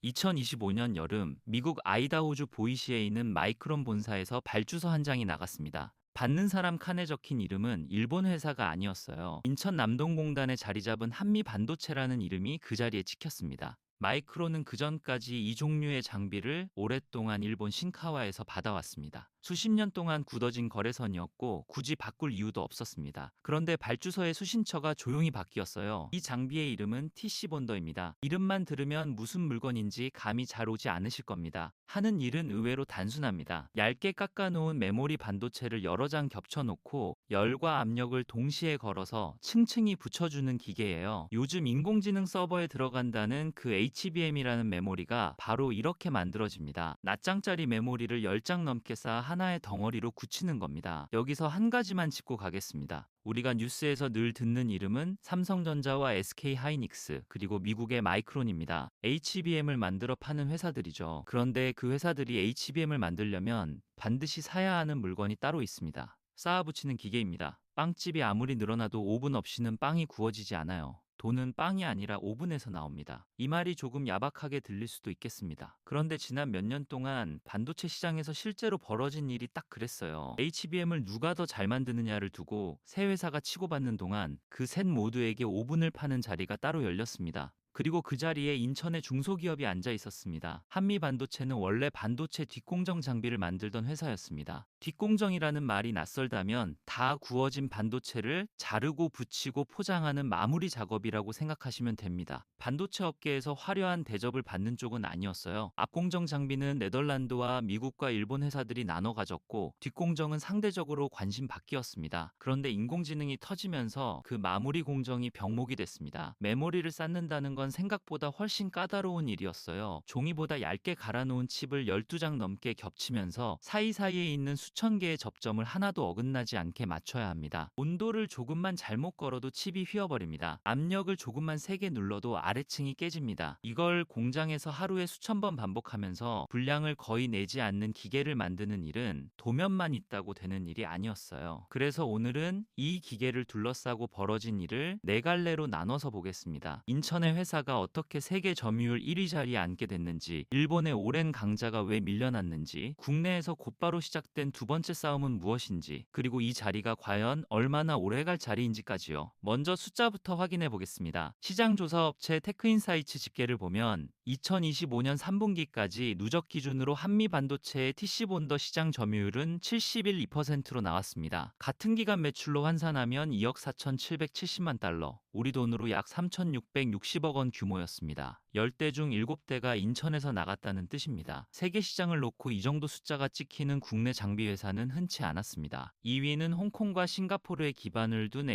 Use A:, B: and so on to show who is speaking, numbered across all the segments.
A: 2025년 여름 미국 아이다호주 보이시에 있는 마이크론 본사에서 발주서 한 장이 나갔습니다. 받는 사람 칸에 적힌 이름은 일본 회사가 아니었어요. 인천 남동공단에 자리 잡은 한미반도체라는 이름이 그 자리에 찍혔습니다. 마이크론은 그전까지 이 종류의 장비를 오랫동안 일본 신카와에서 받아왔습니다. 수십 년 동안 굳어진 거래선이었고 굳이 바꿀 이유도 없었습니다. 그런데 발주서의 수신처가 조용히 바뀌었어요. 이 장비의 이름은 TC본더입니다. 이름만 들으면 무슨 물건인지 감이 잘 오지 않으실 겁니다. 하는 일은 의외로 단순합니다. 얇게 깎아놓은 메모리 반도체를 여러 장 겹쳐놓고 열과 압력을 동시에 걸어서 층층이 붙여주는 기계예요. 요즘 인공지능 서버에 들어간다는 그 HBM이라는 메모리가 바로 이렇게 만들어집니다. 낱장짜리 메모리를 10장 넘게 쌓아 하나의 덩어리로 굳히는 겁니다. 여기서 한 가지만 짚고 가겠습니다. 우리가 뉴스에서 늘 듣는 이름은 삼성전자와 SK하이닉스 그리고 미국의 마이크론입니다. HBM을 만들어 파는 회사들이죠. 그런데 그 회사들이 HBM을 만들려면 반드시 사야 하는 물건이 따로 있습니다. 쌓아붙이는 기계입니다. 빵집이 아무리 늘어나도 오븐 없이는 빵이 구워지지 않아요. 돈은 빵이 아니라 오븐에서 나옵니다. 이 말이 조금 야박하게 들릴 수도 있겠습니다. 그런데 지난 몇 년 동안 반도체 시장에서 실제로 벌어진 일이 딱 그랬어요. HBM을 누가 더 잘 만드느냐를 두고 세 회사가 치고받는 동안 그 셋 모두에게 오븐을 파는 자리가 따로 열렸습니다. 그리고 그 자리에 인천의 중소기업이 앉아 있었습니다. 한미반도체는 원래 반도체 뒷공정 장비를 만들던 회사였습니다. 뒷공정이라는 말이 낯설다면 다 구워진 반도체를 자르고 붙이고 포장하는 마무리 작업이라고 생각하시면 됩니다. 반도체 업계에서 화려한 대접을 받는 쪽은 아니었어요. 앞공정 장비는 네덜란드와 미국과 일본 회사들이 나눠 가졌고 뒷공정은 상대적으로 관심 밖이었습니다. 그런데 인공지능이 터지면서 그 마무리 공정이 병목이 됐습니다. 메모리를 쌓는다는 건 생각보다 훨씬 까다로운 일이었어요. 종이보다 얇게 갈아놓은 칩을 12장 넘게 겹치면서 사이사이에 있는 수천 개의 접점을 하나도 어긋나지 않게 맞춰야 합니다. 온도를 조금만 잘못 걸어도 칩이 휘어버립니다. 압력을 조금만 세게 눌러도 아래층이 깨집니다. 이걸 공장에서 하루에 수천 번 반복하면서 분량을 거의 내지 않는 기계를 만드는 일은 도면만 있다고 되는 일이 아니었어요. 그래서 오늘은 이 기계를 둘러싸고 벌어진 일을 네 갈래로 나눠서 보겠습니다. 인천의 회사가 어떻게 세계 점유율 1위 자리에 앉게 됐는지, 일본의 오랜 강자가 왜 밀려났는지, 국내에서 곧바로 시작된 두 번째 싸움은 무엇인지, 그리고 이 자리가 과연 얼마나 오래갈 자리인지까지요. 먼저 숫자부터 확인해 보겠습니다. 시장조사업체 테크인사이츠 집계를 보면 2025년 3분기까지 누적 기준으로 한미반도체의 TC본더 시장 점유율은 71.2%로 나왔습니다. 같은 기간 매출로 환산하면 2억 4,770만 달러, 우리 돈으로 약 3,660억 원 규모였습니다. 10대 중 7대가 인천에서 나갔다는 뜻입니다. 세계 시장을 놓고 이 정도 숫자가 찍히는 국내 장비 회사는 흔치 않았습니다. 2위는 홍콩과 싱가포르에 기반을 둔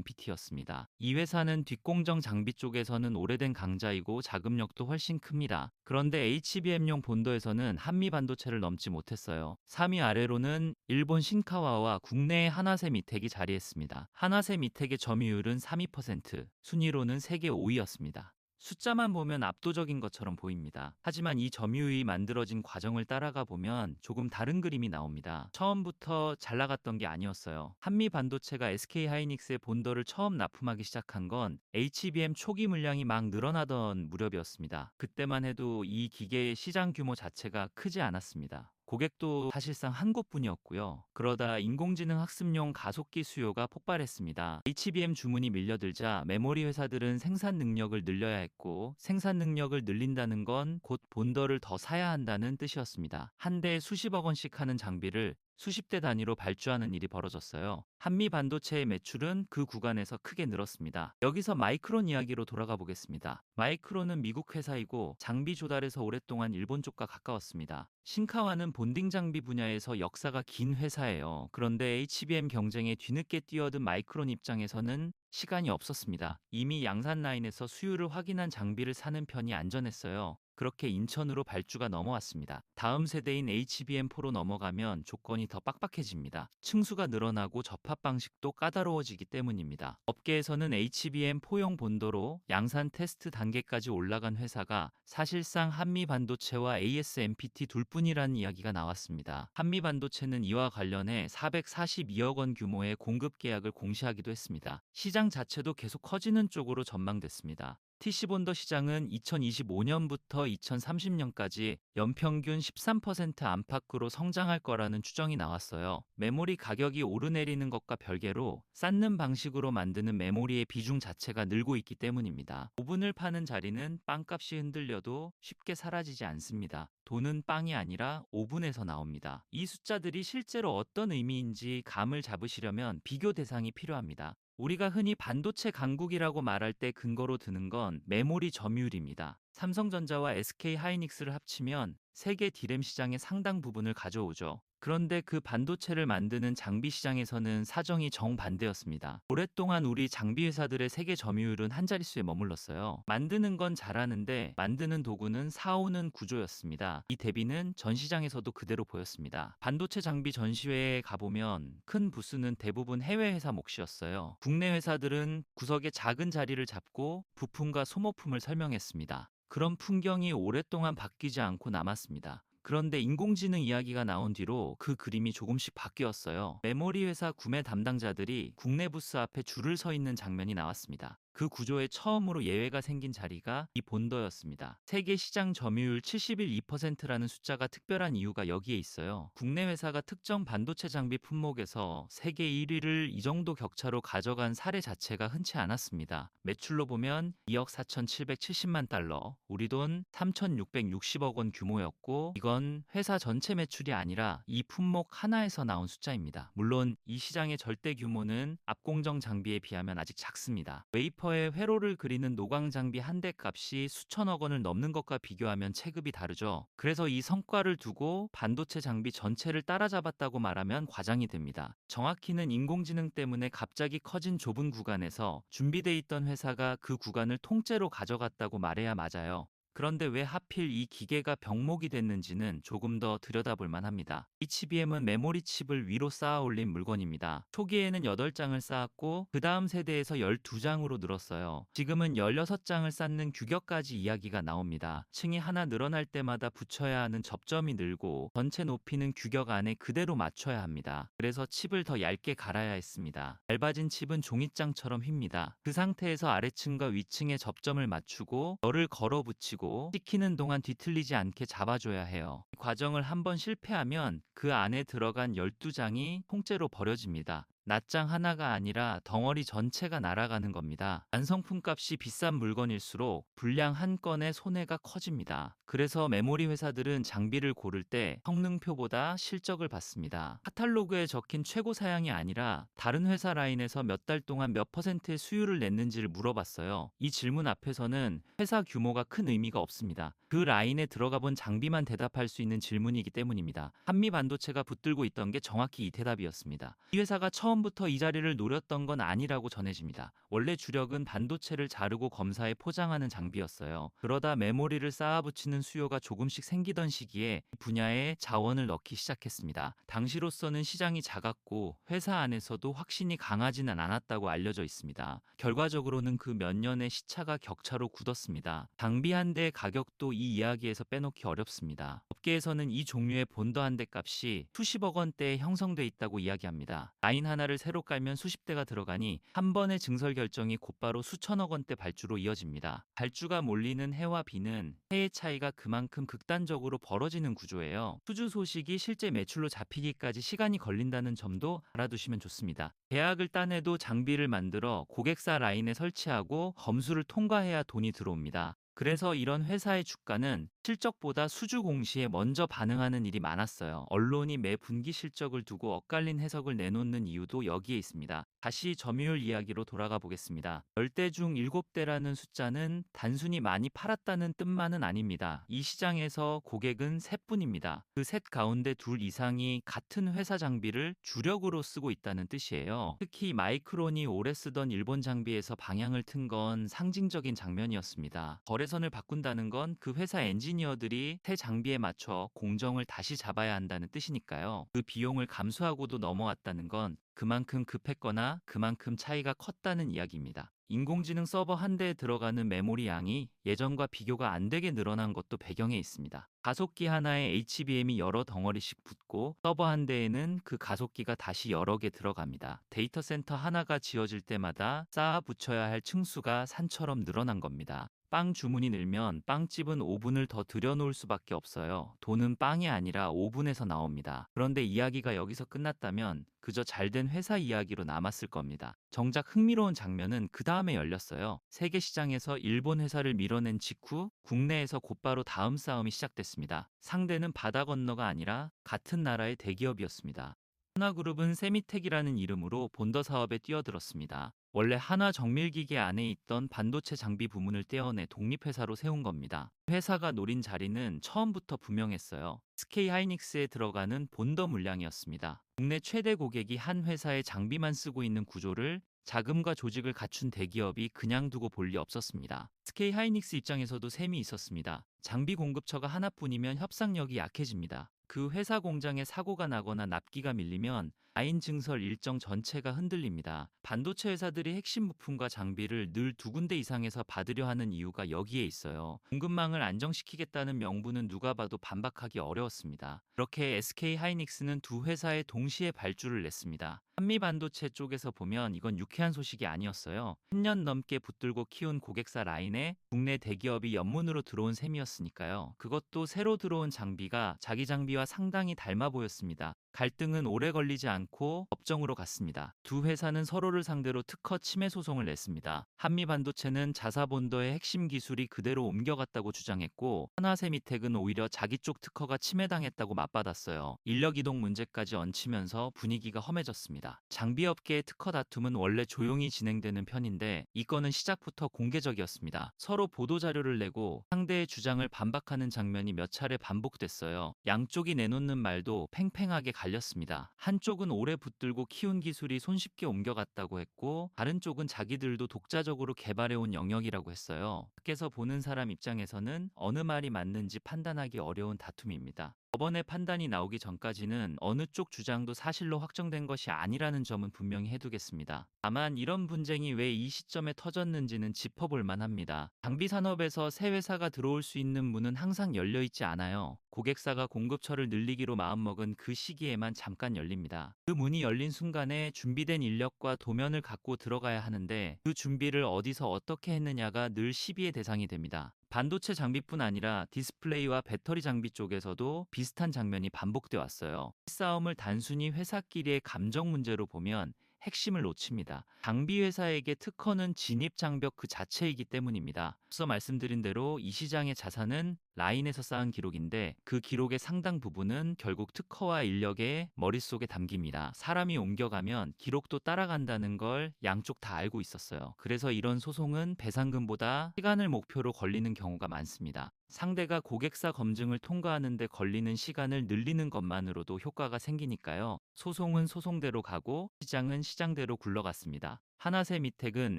A: ASMPT였습니다. 이 회사는 뒷공정 장비 쪽에서는 오래된 강자이고 자금력도 훨씬 큽니다. 그런데 HBM용 본도에서는 한미 반도체를 넘지 못했어요. 3위 아래로는 일본 신카와와 국내의 하나세 미텍이 자리했습니다. 하나세 미텍의 점유율은 32%, 순위로는 세계 5위였습니다. 숫자만 보면 압도적인 것처럼 보입니다. 하지만 이 점유율이 만들어진 과정을 따라가 보면 조금 다른 그림이 나옵니다. 처음부터 잘 나갔던 게 아니었어요. 한미 반도체가 SK하이닉스의 본더를 처음 납품하기 시작한 건 HBM 초기 물량이 막 늘어나던 무렵이었습니다. 그때만 해도 이 기계의 시장 규모 자체가 크지 않았습니다. 고객도 사실상 한 곳뿐이었고요. 그러다 인공지능 학습용 가속기 수요가 폭발했습니다. HBM 주문이 밀려들자 메모리 회사들은 생산 능력을 늘려야 했고, 생산 능력을 늘린다는 건 곧 본더를 더 사야 한다는 뜻이었습니다. 한 대에 수십억 원씩 하는 장비를 수십 대 단위로 발주하는 일이 벌어졌어요. 한미 반도체의 매출은 그 구간에서 크게 늘었습니다. 여기서 마이크론 이야기로 돌아가 보겠습니다. 마이크론은 미국 회사이고 장비 조달에서 오랫동안 일본 쪽과 가까웠습니다. 신카와는 본딩 장비 분야에서 역사가 긴 회사예요. 그런데 HBM 경쟁에 뒤늦게 뛰어든 마이크론 입장에서는 시간이 없었습니다. 이미 양산 라인에서 수요를 확인한 장비를 사는 편이 안전했어요. 그렇게 인천으로 발주가 넘어왔습니다. 다음 세대인 HBM4로 넘어가면 조건이 더 빡빡해집니다. 층수가 늘어나고 접합 방식도 까다로워지기 때문입니다. 업계에서는 HBM4용 본도로 양산 테스트 단계까지 올라간 회사가 사실상 한미반도체와 ASMPT 둘뿐이라는 이야기가 나왔습니다. 한미반도체는 이와 관련해 442억 원 규모의 공급 계약을 공시하기도 했습니다. 시장 자체도 계속 커지는 쪽으로 전망됐습니다. TC본더 시장은 2025년부터 2030년까지 연평균 13% 안팎으로 성장할 거라는 추정이 나왔어요. 메모리 가격이 오르내리는 것과 별개로 쌓는 방식으로 만드는 메모리의 비중 자체가 늘고 있기 때문입니다. 오븐을 파는 자리는 빵값이 흔들려도 쉽게 사라지지 않습니다. 돈은 빵이 아니라 오븐에서 나옵니다. 이 숫자들이 실제로 어떤 의미인지 감을 잡으시려면 비교 대상이 필요합니다. 우리가 흔히 반도체 강국이라고 말할 때 근거로 드는 건 메모리 점유율입니다. 삼성전자와 SK 하이닉스를 합치면 세계 디램 시장의 상당 부분을 가져오죠. 그런데 그 반도체를 만드는 장비 시장에서는 사정이 정반대였습니다. 오랫동안 우리 장비 회사들의 세계 점유율은 한 자릿수에 머물렀어요. 만드는 건 잘하는데 만드는 도구는 사오는 구조였습니다. 이 대비는 전 시장에서도 그대로 보였습니다. 반도체 장비 전시회에 가보면 큰 부스는 대부분 해외 회사 몫이었어요. 국내 회사들은 구석에 작은 자리를 잡고 부품과 소모품을 설명했습니다. 그런 풍경이 오랫동안 바뀌지 않고 남았습니다. 그런데 인공지능 이야기가 나온 뒤로 그 그림이 조금씩 바뀌었어요. 메모리 회사 구매 담당자들이 국내 부스 앞에 줄을 서 있는 장면이 나왔습니다. 그 구조에 처음으로 예외가 생긴 자리가 이 본더였습니다. 세계 시장 점유율 71.2%라는 숫자가 특별한 이유가 여기에 있어요. 국내 회사가 특정 반도체 장비 품목에서 세계 1위를 이 정도 격차로 가져간 사례 자체가 흔치 않았습니다. 매출로 보면 2억 4,770만 달러, 우리 돈 3,660억 원 규모였고, 이건 회사 전체 매출이 아니라 이 품목 하나에서 나온 숫자입니다. 물론 이 시장의 절대 규모는 압공정 장비에 비하면 아직 작습니다. 웨이퍼에 회로를 그리는 노광 장비 한 대 값이 수천억 원을 넘는 것과 비교하면 체급이 다르죠. 그래서 이 성과를 두고 반도체 장비 전체를 따라잡았다고 말하면 과장이 됩니다. 정확히는 인공지능 때문에 갑자기 커진 좁은 구간에서 준비돼 있던 회사가 그 구간을 통째로 가져갔다고 말해야 맞아요. 그런데 왜 하필 이 기계가 병목이 됐는지는 조금 더 들여다볼 만합니다. HBM은 메모리 칩을 위로 쌓아 올린 물건입니다. 초기에는 8장을 쌓았고 그 다음 세대에서 12장으로 늘었어요. 지금은 16장을 쌓는 규격까지 이야기가 나옵니다. 층이 하나 늘어날 때마다 붙여야 하는 접점이 늘고 전체 높이는 규격 안에 그대로 맞춰야 합니다. 그래서 칩을 더 얇게 갈아야 했습니다. 얇아진 칩은 종이장처럼 휩니다. 그 상태에서 아래층과 위층의 접점을 맞추고 열을 걸어 붙이고 식히는 동안 뒤틀리지 않게 잡아줘야 해요. 이 과정을 한번 실패하면 그 안에 들어간 12장이 통째로 버려집니다. 낱장 하나가 아니라 덩어리 전체가 날아가는 겁니다. 완성품 값이 비싼 물건일수록 분량 한 건의 손해가 커집니다. 그래서 메모리 회사들은 장비를 고를 때 성능표보다 실적을 봤습니다. 카탈로그에 적힌 최고 사양이 아니라 다른 회사 라인에서 몇 달 동안 몇 %의 수율을 냈는지를 물어봤어요. 이 질문 앞에서는 회사 규모가 큰 의미가 없습니다. 그 라인에 들어가 본 장비만 대답할 수 있는 질문이기 때문입니다. 한미 반도체가 붙들고 있던 게 정확히 이 대답이었습니다. 이 회사가 처음부터 이 자리를 노렸던 건 아니라고 전해집니다. 원래 주력은 반도체를 자르고 검사에 포장하는 장비였어요. 그러다 메모리를 쌓아붙이는 수요가 조금씩 생기던 시기에 이 분야에 자원을 넣기 시작했습니다. 당시로서는 시장이 작았고 회사 안에서도 확신이 강하지는 않았다고 알려져 있습니다. 결과적으로는 그 몇 년의 시차가 격차로 굳었습니다. 장비 한 대의 가격도 이 이야기에서 빼놓기 어렵습니다. 업계에서는 이 종류의 본더 한 대 값이 수십억 원대에 형성돼 있다고 이야기합니다. 라인 하나를 새로 깔면 수십 대가 들어가니 한 번의 증설 결정이 곧바로 수천억 원대 발주로 이어집니다. 발주가 몰리는 해와 비는 해의 차이가 그만큼 극단적으로 벌어지는 구조예요. 수주 소식이 실제 매출로 잡히기까지 시간이 걸린다는 점도 알아두시면 좋습니다. 계약을 따내도 장비를 만들어 고객사 라인에 설치하고 검수를 통과해야 돈이 들어옵니다. 그래서 이런 회사의 주가는 실적보다 수주 공시에 먼저 반응하는 일이 많았어요. 언론이 매 분기 실적을 두고 엇갈린 해석을 내놓는 이유도 여기에 있습니다. 다시 점유율 이야기로 돌아가 보겠습니다. 10대 중 7대라는 숫자는 단순히 많이 팔았다는 뜻만은 아닙니다. 이 시장에서 고객은 셋뿐입니다. 그 셋 가운데 둘 이상이 같은 회사 장비를 주력으로 쓰고 있다는 뜻이에요. 특히 마이크론이 오래 쓰던 일본 장비에서 방향을 튼 건 상징적인 장면이었습니다. 거래선을 바꾼다는 건 그 회사 엔지니어들이 새 장비에 맞춰 공정을 다시 잡아야 한다는 뜻이니까요. 그 비용을 감수하고도 넘어왔다는 건 그만큼 급했거나 그만큼 차이가 컸다는 이야기입니다. 인공지능 서버 한 대에 들어가는 메모리 양이 예전과 비교가 안 되게 늘어난 것도 배경에 있습니다. 가속기 하나에 HBM이 여러 덩어리씩 붙고 서버 한 대에는 그 가속기가 다시 여러 개 들어갑니다. 데이터 센터 하나가 지어질 때마다 쌓아 붙여야 할 층수가 산처럼 늘어난 겁니다. 빵 주문이 늘면 빵집은 오븐을 더 들여놓을 수밖에 없어요. 돈은 빵이 아니라 오븐에서 나옵니다. 그런데 이야기가 여기서 끝났다면 그저 잘된 회사 이야기로 남았을 겁니다. 정작 흥미로운 장면은 그 다음에 열렸어요. 세계 시장에서 일본 회사를 밀어낸 직후 국내에서 곧바로 다음 싸움이 시작됐습니다. 상대는 바다 건너가 아니라 같은 나라의 대기업이었습니다. 하나그룹은 세미텍이라는 이름으로 본더 사업에 뛰어들었습니다. 원래 한화 정밀기계 안에 있던 반도체 장비 부문을 떼어내 독립회사로 세운 겁니다. 회사가 노린 자리는 처음부터 분명했어요. SK 하이닉스에 들어가는 본더 물량이었습니다. 국내 최대 고객이 한 회사의 장비만 쓰고 있는 구조를 자금과 조직을 갖춘 대기업이 그냥 두고 볼 리 없었습니다. SK 하이닉스 입장에서도 셈이 있었습니다. 장비 공급처가 하나뿐이면 협상력이 약해집니다. 그 회사 공장에 사고가 나거나 납기가 밀리면 라인 증설 일정 전체가 흔들립니다. 반도체 회사들이 핵심 부품과 장비를 늘 두 군데 이상에서 받으려 하는 이유가 여기에 있어요. 공급망을 안정시키겠다는 명분은 누가 봐도 반박하기 어려웠습니다. 그렇게 SK 하이닉스는 두 회사에 동시에 발주를 냈습니다. 한미 반도체 쪽에서 보면 이건 유쾌한 소식이 아니었어요. 10년 넘게 붙들고 키운 고객사 라인에 국내 대기업이 연문으로 들어온 셈이었으니까요. 그것도 새로 들어온 장비가 자기 장비와 상당히 닮아 보였습니다. 갈등은 오래 걸리지 않고 법정으로 갔습니다. 두 회사는 서로를 상대로 특허 침해 소송을 냈습니다. 한미반도체는 자사본더의 핵심 기술이 그대로 옮겨갔다고 주장했고 하나세미텍은 오히려 자기 쪽 특허가 침해당했다고 맞받았어요. 인력 이동 문제까지 얹히면서 분위기가 험해졌습니다. 장비업계의 특허 다툼은 원래 조용히 진행되는 편인데 이 건은 시작부터 공개적이었습니다. 서로 보도자료를 내고 상대의 주장을 반박하는 장면이 몇 차례 반복됐어요. 양쪽이 내놓는 말도 팽팽하게 갈렸습니다. 한쪽은 오래 붙들고 키운 기술이 손쉽게 옮겨갔다고 했고 다른 쪽은 자기들도 독자적으로 개발해온 영역이라고 했어요. 밖에서 보는 사람 입장에서는 어느 말이 맞는지 판단하기 어려운 다툼입니다. 법원의 판단이 나오기 전까지는 어느 쪽 주장도 사실로 확정된 것이 아니라는 점은 분명히 해두겠습니다. 다만 이런 분쟁이 왜 이 시점에 터졌는지는 짚어볼 만합니다. 장비 산업에서 새 회사가 들어올 수 있는 문은 항상 열려 있지 않아요. 고객사가 공급처를 늘리기로 마음먹은 그 시기에만 잠깐 열립니다. 그 문이 열린 순간에 준비된 인력과 도면을 갖고 들어가야 하는데 그 준비를 어디서 어떻게 했느냐가 늘 시비의 대상이 됩니다. 반도체 장비뿐 아니라 디스플레이와 배터리 장비 쪽에서도 비슷한 장면이 반복돼 왔어요. 이 싸움을 단순히 회사끼리의 감정 문제로 보면 핵심을 놓칩니다. 장비 회사에게 특허는 진입 장벽 그 자체이기 때문입니다. 앞서 말씀드린 대로 이 시장의 자산은 라인에서 쌓은 기록인데 그 기록의 상당 부분은 결국 특허와 인력의 머릿속에 담깁니다. 사람이 옮겨가면 기록도 따라간다는 걸 양쪽 다 알고 있었어요. 그래서 이런 소송은 배상금보다 시간을 목표로 걸리는 경우가 많습니다. 상대가 고객사 검증을 통과하는 데 걸리는 시간을 늘리는 것만으로도 효과가 생기니까요. 소송은 소송대로 가고 시장은 시장대로 굴러갔습니다. 하나세미텍은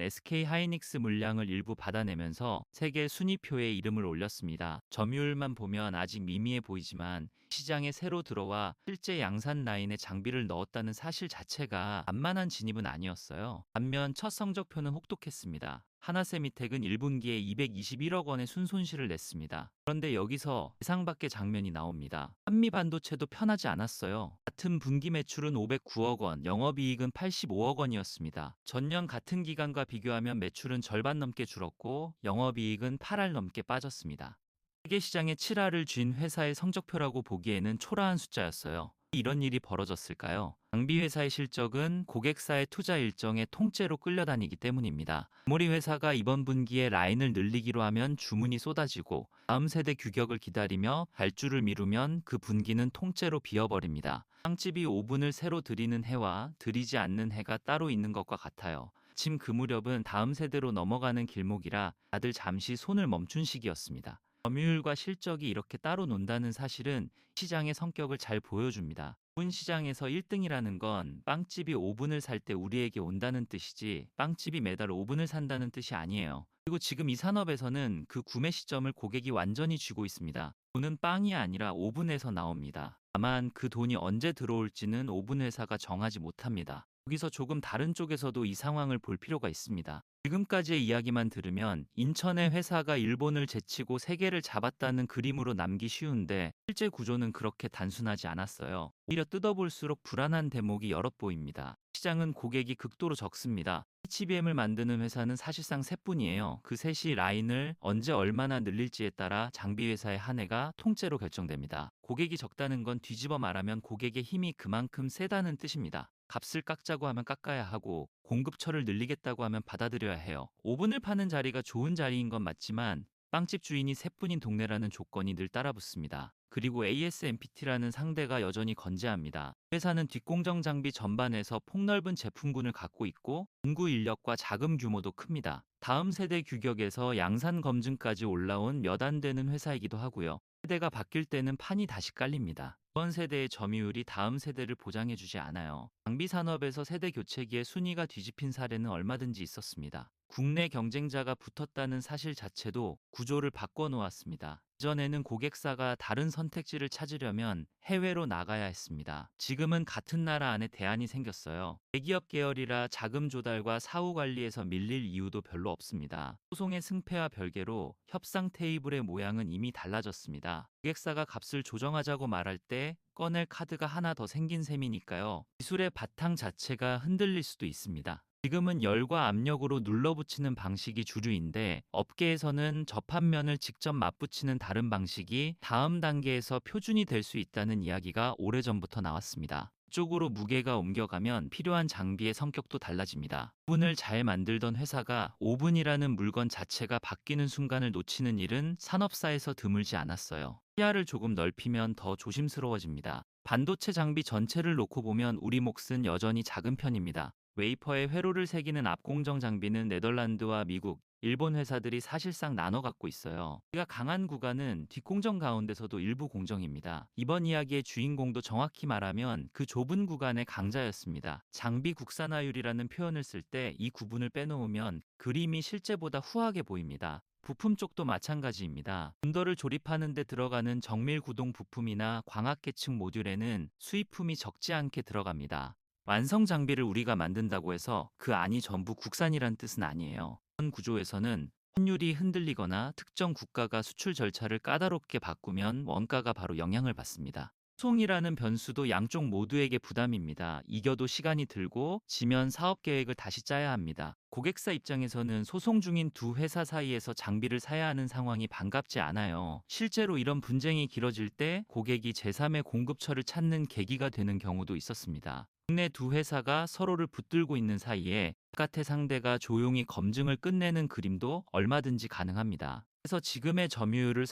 A: SK 하이닉스 물량을 일부 받아내면서 세계 순위표에 이름을 올렸습니다. 점유율만 보면 아직 미미해 보이지만 시장에 새로 들어와 실제 양산 라인에 장비를 넣었다는 사실 자체가 만만한 진입은 아니었어요. 반면 첫 성적표는 혹독했습니다. 하나세미텍은 1분기에 221억 원의 순손실을 냈습니다. 그런데 여기서 예상 밖의 장면이 나옵니다. 한미반도체도 편하지 않았어요. 같은 분기 매출은 509억 원, 영업이익은 85억 원이었습니다. 전년 같은 기간과 비교하면 매출은 절반 넘게 줄었고 영업이익은 8할 넘게 빠졌습니다. 세계 시장에 7할을 쥔 회사의 성적표라고 보기에는 초라한 숫자였어요. 이런 일이 벌어졌을까요? 장비 회사의 실적은 고객사의 투자 일정에 통째로 끌려다니기 때문입니다. 아무리 회사가 이번 분기에 라인을 늘리기로 하면 주문이 쏟아지고 다음 세대 규격을 기다리며 발주를 미루면 그 분기는 통째로 비어버립니다. 빵집이 오븐을 새로 들이는 해와 들이지 않는 해가 따로 있는 것과 같아요. 지금 그 무렵은 다음 세대로 넘어가는 길목이라 다들 잠시 손을 멈춘 시기였습니다. 점유율과 실적이 이렇게 따로 논다는 사실은 시장의 성격을 잘 보여줍니다. 오븐 시장에서 1등이라는 건 빵집이 오븐을 살 때 우리에게 온다는 뜻이지 빵집이 매달 오븐을 산다는 뜻이 아니에요. 그리고 지금 이 산업에서는 그 구매 시점을 고객이 완전히 쥐고 있습니다. 돈은 빵이 아니라 오븐에서 나옵니다. 다만 그 돈이 언제 들어올지는 오븐 회사가 정하지 못합니다. 여기서 조금 다른 쪽에서도 이 상황을 볼 필요가 있습니다. 지금까지의 이야기만 들으면 인천의 회사가 일본을 제치고 세계를 잡았다는 그림으로 남기 쉬운데 실제 구조는 그렇게 단순하지 않았어요. 오히려 뜯어볼수록 불안한 대목이 여럿 보입니다. 시장은 고객이 극도로 적습니다. HBM을 만드는 회사는 사실상 셋뿐이에요. 그 셋이 라인을 언제 얼마나 늘릴지에 따라 장비 회사의 한 해가 통째로 결정됩니다. 고객이 적다는 건 뒤집어 말하면 고객의 힘이 그만큼 세다는 뜻입니다. 값을 깎자고 하면 깎아야 하고 공급처를 늘리겠다고 하면 받아들여야 해요. 오븐을 파는 자리가 좋은 자리인 건 맞지만 빵집 주인이 셋뿐인 동네라는 조건이 늘 따라붙습니다. 그리고 ASMPT라는 상대가 여전히 건재합니다. 회사는 뒷공정 장비 전반에서 폭넓은 제품군을 갖고 있고 연구 인력과 자금 규모도 큽니다. 다음 세대 규격에서 양산 검증까지 올라온 몇 안 되는 회사이기도 하고요. 세대가 바뀔 때는 판이 다시 깔립니다. 이번 세대의 점유율이 다음 세대를 보장해주지 않아요. 장비 산업에서 세대 교체기에 순위가 뒤집힌 사례는 얼마든지 있었습니다. 국내 경쟁자가 붙었다는 사실 자체도 구조를 바꿔놓았습니다. 이전에는 고객사가 다른 선택지를 찾으려면 해외로 나가야 했습니다. 지금은 같은 나라 안에 대안이 생겼어요. 대기업 계열이라 자금 조달과 사후 관리에서 밀릴 이유도 별로 없습니다. 소송의 승패와 별개로 협상 테이블의 모양은 이미 달라졌습니다. 고객사가 값을 조정하자고 말할 때 꺼낼 카드가 하나 더 생긴 셈이니까요. 기술의 바탕 자체가 흔들릴 수도 있습니다. 지금은 열과 압력으로 눌러붙이는 방식이 주류인데 업계에서는 접합면을 직접 맞붙이는 다른 방식이 다음 단계에서 표준이 될 수 있다는 이야기가 오래전부터 나왔습니다. 쪽으로 무게가 옮겨가면 필요한 장비의 성격도 달라집니다. 오븐을 잘 만들던 회사가 오븐이라는 물건 자체가 바뀌는 순간을 놓치는 일은 산업사에서 드물지 않았어요. 시야를 조금 넓히면 더 조심스러워집니다. 반도체 장비 전체를 놓고 보면 우리 몫은 여전히 작은 편입니다. 웨이퍼에 회로를 새기는 앞공정 장비는 네덜란드와 미국, 일본 회사들이 사실상 나눠 갖고 있어요. 우리가 강한 구간은 뒷공정 가운데서도 일부 공정입니다. 이번 이야기의 주인공도 정확히 말하면 그 좁은 구간의 강자였습니다. 장비 국산화율이라는 표현을 쓸 때 이 구분을 빼놓으면 그림이 실제보다 후하게 보입니다. 부품 쪽도 마찬가지입니다. 문더를 조립하는 데 들어가는 정밀 구동 부품이나 광학 계층 모듈에는 수입품이 적지 않게 들어갑니다. 완성 장비를 우리가 만든다고 해서 그 안이 전부 국산이란 뜻은 아니에요. 이런 구조에서는 환율이 흔들리거나 특정 국가가 수출 절차를 까다롭게 바꾸면 원가가 바로 영향을 받습니다. 소송이라는 변수도 양쪽 모두에게 부담입니다. 이겨도 시간이 들고 지면 사업 계획을 다시 짜야 합니다. 고객사 입장에서는 소송 중인 두 회사 사이에서 장비를 사야 하는 상황이 반갑지 않아요. 실제로 이런 분쟁이 길어질 때 고객이 제3의 공급처를 찾는 계기가 되는 경우도 있었습니다. 국내 두 회사가 서로를 붙들고 있는 사이에 바깥의 상대가 조용히 검증을 끝내는 그림도 얼마든지 가능합니다. 그래서 지금의 점유율을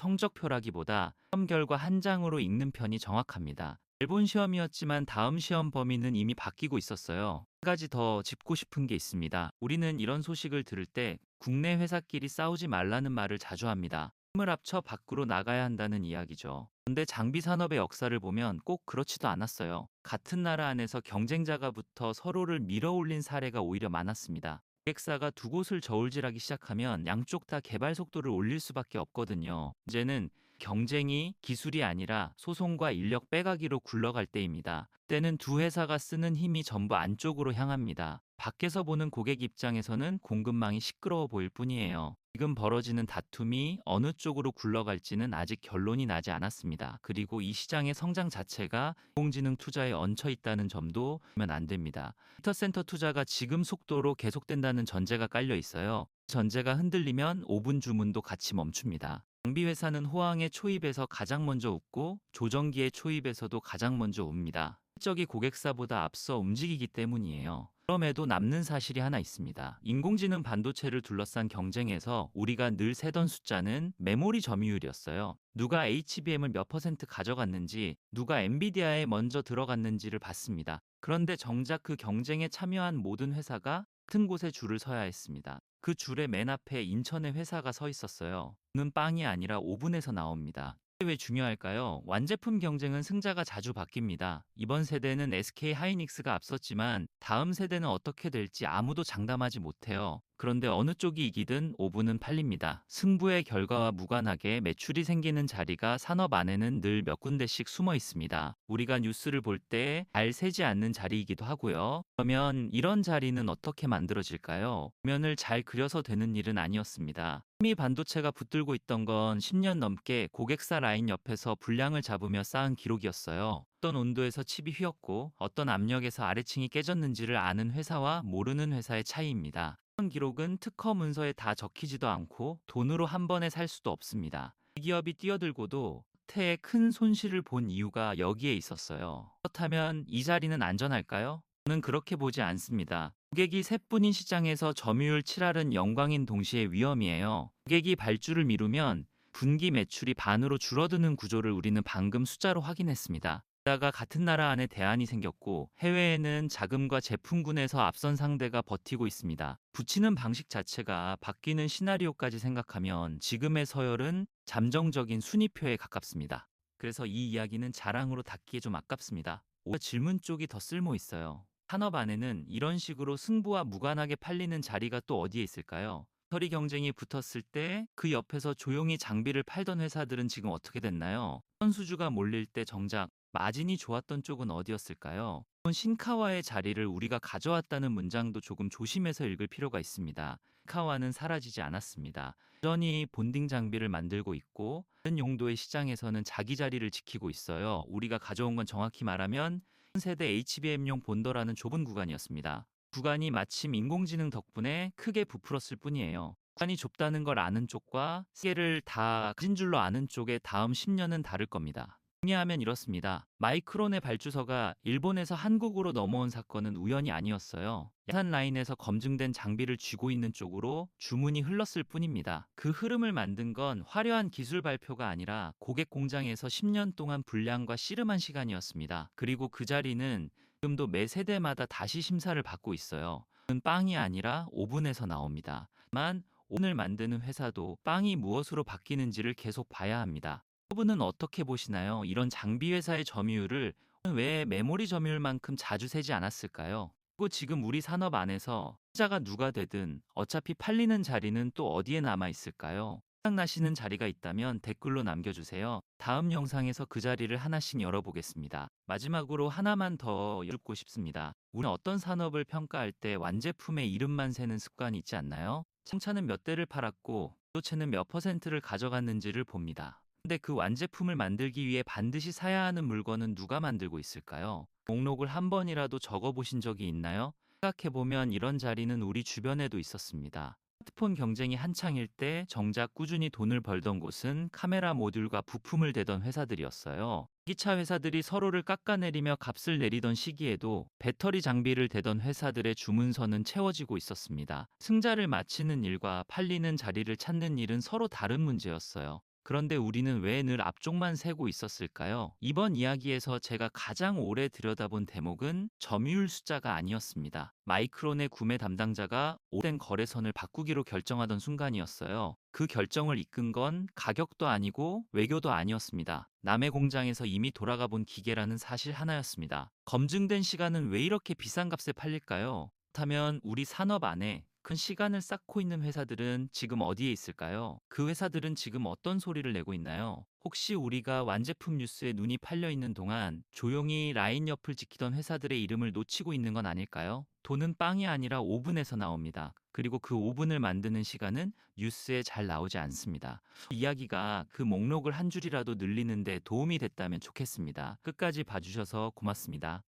A: 성적표라기보다 시험 결과 한 장으로 읽는 편이 정확합니다. 일본 시험이었지만 다음 시험 범위는 이미 바뀌고 있었어요. 한 가지 더 짚고 싶은 게 있습니다. 우리는 이런 소식을 들을 때 국내 회사끼리 싸우지 말라는 말을 자주 합니다. 힘을 합쳐 밖으로 나가야 한다는 이야기죠. 그런데 장비 산업의 역사를 보면 꼭 그렇지도 않았어요. 같은 나라 안에서 경쟁자가 붙어 서로를 밀어올린 사례가 오히려 많았습니다. 고객사가 두 곳을 저울질하기 시작하면 양쪽 다 개발 속도를 올릴 수밖에 없거든요. 문제는 경쟁이 기술이 아니라 소송과 인력 빼가기로 굴러갈 때입니다. 때는 두 회사가 쓰는 힘이 전부 안쪽으로 향합니다. 밖에서 보는 고객 입장에서는 공급망이 시끄러워 보일 뿐이에요. 지금 벌어지는 다툼이 어느 쪽으로 굴러갈지는 아직 결론이 나지 않았습니다. 그리고 이 시장의 성장 자체가 인공지능 투자에 얹혀 있다는 점도 보면 안 됩니다. 데이터센터 투자가 지금 속도로 계속된다는 전제가 깔려 있어요. 전제가 흔들리면 5분 주문도 같이 멈춥니다. 장비 회사는 호황의 초입에서 가장 먼저 웃고 조정기의 초입에서도 가장 먼저 웁니다. 실적이 고객사보다 앞서 움직이기 때문이에요. 그럼에도 남는 사실이 하나 있습니다. 인공지능 반도체를 둘러싼 경쟁에서 우리가 늘 세던 숫자는 메모리 점유율이었어요. 누가 HBM을 몇 퍼센트 가져갔는지, 누가 엔비디아에 먼저 들어갔는지를 봤습니다. 그런데 정작 그 경쟁에 참여한 모든 회사가 같은 곳에 줄을 서야 했습니다. 그 줄의 맨 앞에 인천의 회사가 서 있었어요. 는 빵이 아니라 오븐에서 나옵니다. 이게 왜 중요할까요? 완제품 경쟁은 승자가 자주 바뀝니다. 이번 세대는 SK 하이닉스가 앞섰지만 다음 세대는 어떻게 될지 아무도 장담하지 못해요. 그런데 어느 쪽이 이기든 오븐은 팔립니다. 승부의 결과와 무관하게 매출이 생기는 자리가 산업 안에는 늘 몇 군데씩 숨어 있습니다. 우리가 뉴스를 볼 때 잘 새지 않는 자리이기도 하고요. 그러면 이런 자리는 어떻게 만들어질까요? 면을 잘 그려서 되는 일은 아니었습니다. 이미 반도체가 붙들고 있던 건 10년 넘게 고객사 라인 옆에서 불량을 잡으며 쌓은 기록이었어요. 어떤 온도에서 칩이 휘었고 어떤 압력에서 아래층이 깨졌는지를 아는 회사와 모르는 회사의 차이입니다. 이런 기록은 특허 문서에 다 적히지도 않고 돈으로 한 번에 살 수도 없습니다. 기업이 뛰어들고도 태에 큰 손실을 본 이유가 여기에 있었어요. 그렇다면 이 자리는 안전할까요? 저는 그렇게 보지 않습니다. 고객이 셋뿐인 시장에서 점유율 7할은 영광인 동시에 위험이에요. 고객이 발주를 미루면 분기 매출이 반으로 줄어드는 구조를 우리는 방금 숫자로 확인했습니다. 게다가 같은 나라 안에 대안이 생겼고 해외에는 자금과 제품군에서 앞선 상대가 버티고 있습니다. 붙이는 방식 자체가 바뀌는 시나리오까지 생각하면 지금의 서열은 잠정적인 순위표에 가깝습니다. 그래서 이 이야기는 자랑으로 닫기에 좀 아깝습니다. 오히려 질문 쪽이 더 쓸모 있어요. 산업 안에는 이런 식으로 승부와 무관하게 팔리는 자리가 또 어디에 있을까요? 배터리 경쟁이 붙었을 때 그 옆에서 조용히 장비를 팔던 회사들은 지금 어떻게 됐나요? 선수주가 몰릴 때 정작 마진이 좋았던 쪽은 어디였을까요? 신카와의 자리를 우리가 가져왔다는 문장도 조금 조심해서 읽을 필요가 있습니다. 신카와는 사라지지 않았습니다. 여전히 본딩 장비를 만들고 있고 다른 용도의 시장에서는 자기 자리를 지키고 있어요. 우리가 가져온 건 정확히 말하면 세대 HBM용 본더라는 좁은 구간이었습니다. 구간이 마침 인공지능 덕분에 크게 부풀었을 뿐이에요. 구간이 좁다는 걸 아는 쪽과 세계를 다 가진 줄로 아는 쪽의 다음 10년은 다를 겁니다. 정리하면 이렇습니다. 마이크론의 발주서가 일본에서 한국으로 넘어온 사건은 우연이 아니었어요. 야산 라인에서 검증된 장비를 쥐고 있는 쪽으로 주문이 흘렀을 뿐입니다. 그 흐름을 만든 건 화려한 기술 발표가 아니라 고객 공장에서 10년 동안 분량과 씨름한 시간이었습니다. 그리고 그 자리는 지금도 매 세대마다 다시 심사를 받고 있어요. 그건 빵이 아니라 오븐에서 나옵니다. 다만 오븐을 만드는 회사도 빵이 무엇으로 바뀌는지를 계속 봐야 합니다. 여러분은 어떻게 보시나요? 이런 장비 회사의 점유율을 왜 메모리 점유율만큼 자주 세지 않았을까요? 그리고 지금 우리 산업 안에서 투자가 누가 되든 어차피 팔리는 자리는 또 어디에 남아 있을까요? 생각나시는 자리가 있다면 댓글로 남겨주세요. 다음 영상에서 그 자리를 하나씩 열어보겠습니다. 마지막으로 하나만 더 여쭙고 싶습니다. 우리는 어떤 산업을 평가할 때 완제품의 이름만 세는 습관이 있지 않나요? 자동차는 몇 대를 팔았고 반도체는 몇 퍼센트를 가져갔는지를 봅니다. 근데 그 완제품을 만들기 위해 반드시 사야 하는 물건은 누가 만들고 있을까요? 목록을 한 번이라도 적어보신 적이 있나요? 생각해보면 이런 자리는 우리 주변에도 있었습니다. 스마트폰 경쟁이 한창일 때 정작 꾸준히 돈을 벌던 곳은 카메라 모듈과 부품을 대던 회사들이었어요. 기차 회사들이 서로를 깎아내리며 값을 내리던 시기에도 배터리 장비를 대던 회사들의 주문서는 채워지고 있었습니다. 승자를 맞히는 일과 팔리는 자리를 찾는 일은 서로 다른 문제였어요. 그런데 우리는 왜 늘 앞쪽만 세고 있었을까요? 이번 이야기에서 제가 가장 오래 들여다본 대목은 점유율 숫자가 아니었습니다. 마이크론의 구매 담당자가 오랜 거래선을 바꾸기로 결정하던 순간이었어요. 그 결정을 이끈 건 가격도 아니고 외교도 아니었습니다. 남의 공장에서 이미 돌아가 본 기계라는 사실 하나였습니다. 검증된 시간은 왜 이렇게 비싼 값에 팔릴까요? 그렇다면 우리 산업 안에 큰 시간을 쌓고 있는 회사들은 지금 어디에 있을까요? 그 회사들은 지금 어떤 소리를 내고 있나요? 혹시 우리가 완제품 뉴스에 눈이 팔려 있는 동안 조용히 라인 옆을 지키던 회사들의 이름을 놓치고 있는 건 아닐까요? 돈은 빵이 아니라 오븐에서 나옵니다. 그리고 그 오븐을 만드는 시간은 뉴스에 잘 나오지 않습니다. 이야기가 그 목록을 한 줄이라도 늘리는데 도움이 됐다면 좋겠습니다. 끝까지 봐주셔서 고맙습니다.